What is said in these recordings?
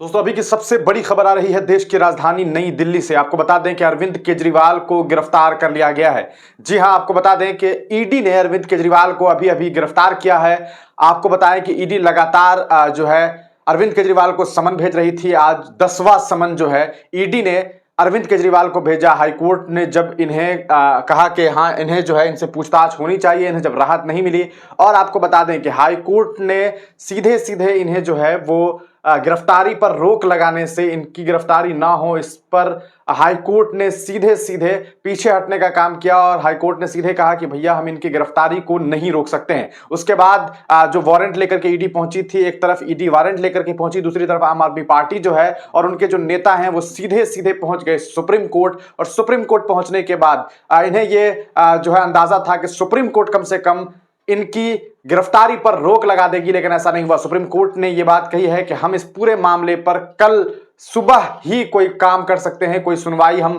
दोस्तों अभी की सबसे बड़ी खबर आ रही है देश की राजधानी नई दिल्ली से। आपको बता दें कि अरविंद केजरीवाल को गिरफ्तार कर लिया गया है। जी हां, आपको बता दें कि ईडी ने अरविंद केजरीवाल को अभी अभी गिरफ्तार किया है। आपको बताएं कि ईडी लगातार जो है अरविंद केजरीवाल को समन भेज रही थी। आज 10वां समन जो है ईडी ने अरविंद केजरीवाल को भेजा। हाईकोर्ट ने जब इन्हें कहा कि हाँ इन्हें जो है इनसे पूछताछ होनी चाहिए, इन्हें जब राहत नहीं मिली, और आपको बता दें कि हाईकोर्ट ने सीधे सीधे इन्हें जो है वो गिरफ्तारी पर रोक लगाने से, इनकी गिरफ्तारी ना हो इस पर हाईकोर्ट ने सीधे सीधे पीछे हटने का काम किया और हाईकोर्ट ने सीधे कहा कि भैया हम इनकी गिरफ्तारी को नहीं रोक सकते हैं। उसके बाद जो वारंट लेकर के ईडी पहुंची थी, एक तरफ ईडी वारंट लेकर के पहुंची, दूसरी तरफ आम आदमी पार्टी जो है और उनके जो नेता हैं वो सीधे सीधे पहुंच गए सुप्रीम कोर्ट। और सुप्रीम कोर्ट पहुंचने के बाद इन्हें ये जो है अंदाजा था कि सुप्रीम कोर्ट कम से कम इनकी गिरफ्तारी पर रोक लगा देगी, लेकिन ऐसा नहीं हुआ। सुप्रीम कोर्ट ने यह बात कही है कि हम इस पूरे मामले पर कल सुबह ही कोई काम कर सकते हैं, कोई सुनवाई हम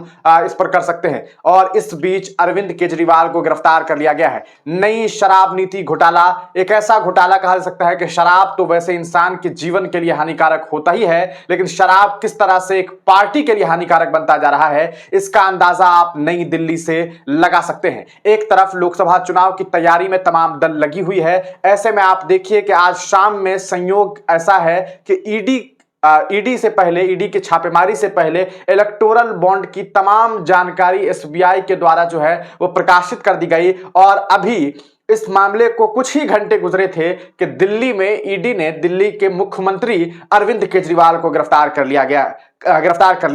इस पर कर सकते हैं। और इस बीच अरविंद केजरीवाल को गिरफ्तार कर लिया गया है। नई शराब नीति घोटाला, एक ऐसा घोटाला कहा जा सकता है कि शराब तो वैसे इंसान के जीवन के लिए हानिकारक होता ही है, लेकिन शराब किस तरह से एक पार्टी के लिए हानिकारक बनता जा रहा है, इसका अंदाजा आप नई दिल्ली से लगा सकते हैं। एक तरफ लोकसभा चुनाव की तैयारी में तमाम दल लगी हुई है। ऐसे में आप देखिए कि आज शाम में संयोग ऐसा है कि ईडी से पहले, ईडी की छापेमारी से पहले इलेक्टोरल बॉन्ड की तमाम जानकारी एसबीआई के द्वारा जो है वो प्रकाशित कर दी गई। और अभी इस मामले को कुछ ही घंटे गुजरे थे कि दिल्ली में ईडी ने दिल्ली के मुख्यमंत्री अरविंद केजरीवाल को गिरफ्तार कर लिया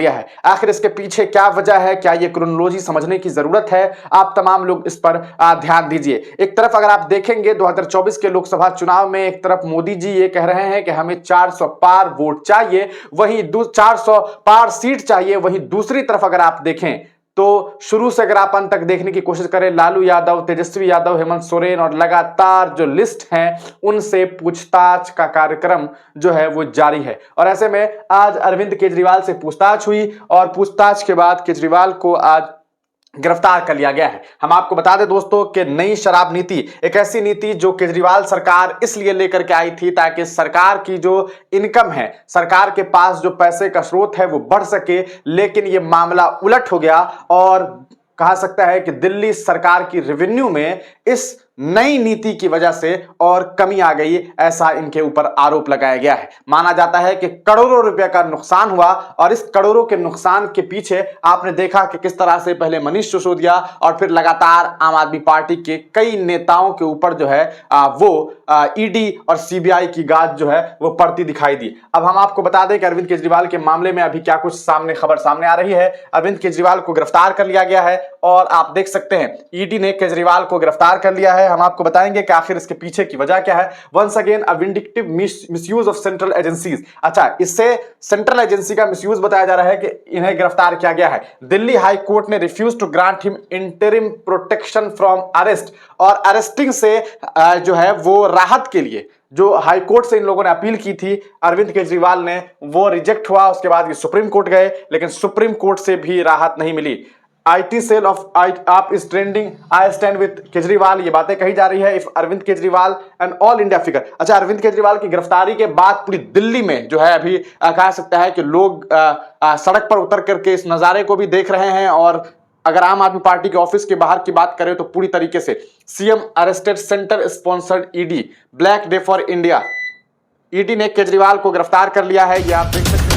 है। आखिर इसके पीछे क्या वजह है, क्या ये क्रोनोलॉजी समझने की जरूरत है? आप तमाम लोग इस पर ध्यान दीजिए। एक तरफ अगर आप देखेंगे 2024 के लोकसभा चुनाव में, एक तरफ मोदी जी ये कह रहे हैं कि हमें 400 पार वोट चाहिए, वहीं 400 पार सीट चाहिए। वहीं दूसरी तरफ अगर आप देखें तो शुरू से अगर आप अंत तक देखने की कोशिश करें, लालू यादव, तेजस्वी यादव, हेमंत सोरेन और लगातार जो लिस्ट हैं उनसे पूछताछ का कार्यक्रम जो है वो जारी है। और ऐसे में आज अरविंद केजरीवाल से पूछताछ हुई और पूछताछ के बाद केजरीवाल को आज गिरफ्तार कर लिया गया है। हम आपको बता दें दोस्तों कि नई शराब नीति एक ऐसी नीति जो केजरीवाल सरकार इसलिए लेकर के आई थी ताकि सरकार की जो इनकम है, सरकार के पास जो पैसे का स्रोत है वो बढ़ सके, लेकिन ये मामला उलट हो गया और कहा सकता है कि दिल्ली सरकार की रेवेन्यू में इस नई नीति की वजह से और कमी आ गई, ऐसा इनके ऊपर आरोप लगाया गया है। माना जाता है कि करोड़ों रुपए का नुकसान हुआ और इस करोड़ों के नुकसान के पीछे आपने देखा कि किस तरह से पहले मनीष सिसोदिया और फिर लगातार आम आदमी पार्टी के कई नेताओं के ऊपर जो है वो ईडी और सीबीआई की गाज जो है वो पड़ती दिखाई दी। अब हम आपको बता दें कि अरविंद केजरीवाल के मामले में अभी क्या कुछ खबर सामने आ रही है। अरविंद केजरीवाल को गिरफ्तार कर लिया गया है और आप देख सकते हैं ईडी ने केजरीवाल को गिरफ्तार कर लिया है। हम आपको बताएंगे कि आखिर इसके पीछे की वजह क्या है। Once again a vindictive misuse of central agencies. अच्छा, इससे सेंट्रल एजेंसी का मिसयूज बताया जा रहा है कि इन्हें गिरफ्तार किया गया है। दिल्ली हाई कोर्ट ने refuse to grant him interim protection from arrest. और अरेस्टिंग से जो है वो राहत के लिए जो हाई कोर्ट से इन लोगों ने अपील की थी अरविंद केजरीवाल ने, वो रिजेक्ट हुआ। उसके बाद ये सुप्रीम कोर्ट गए, लेकिन सुप्रीम कोर्ट से भी राहत नहीं मिली। IT cell of AAP is trending, I stand with Kejriwal, ये बातें कही जा रही है। If Arvind Kejriwal and all India figure. अच्छा, अरविंद केजरीवाल की गिरफ्तारी के बाद पूरी दिल्ली में जो है अभी कहा सकता है कि लोग सड़क पर उतर करके इस नजारे को भी देख रहे हैं। और अगर आम आदमी पार्टी के ऑफिस के बाहर की बात करें तो पूरी तरीके से CM arrested, centre sponsored ED, black day for India. ED ने केजरीवाल को गिरफ्तार कर लिया है, ये आप देख सकते हैं।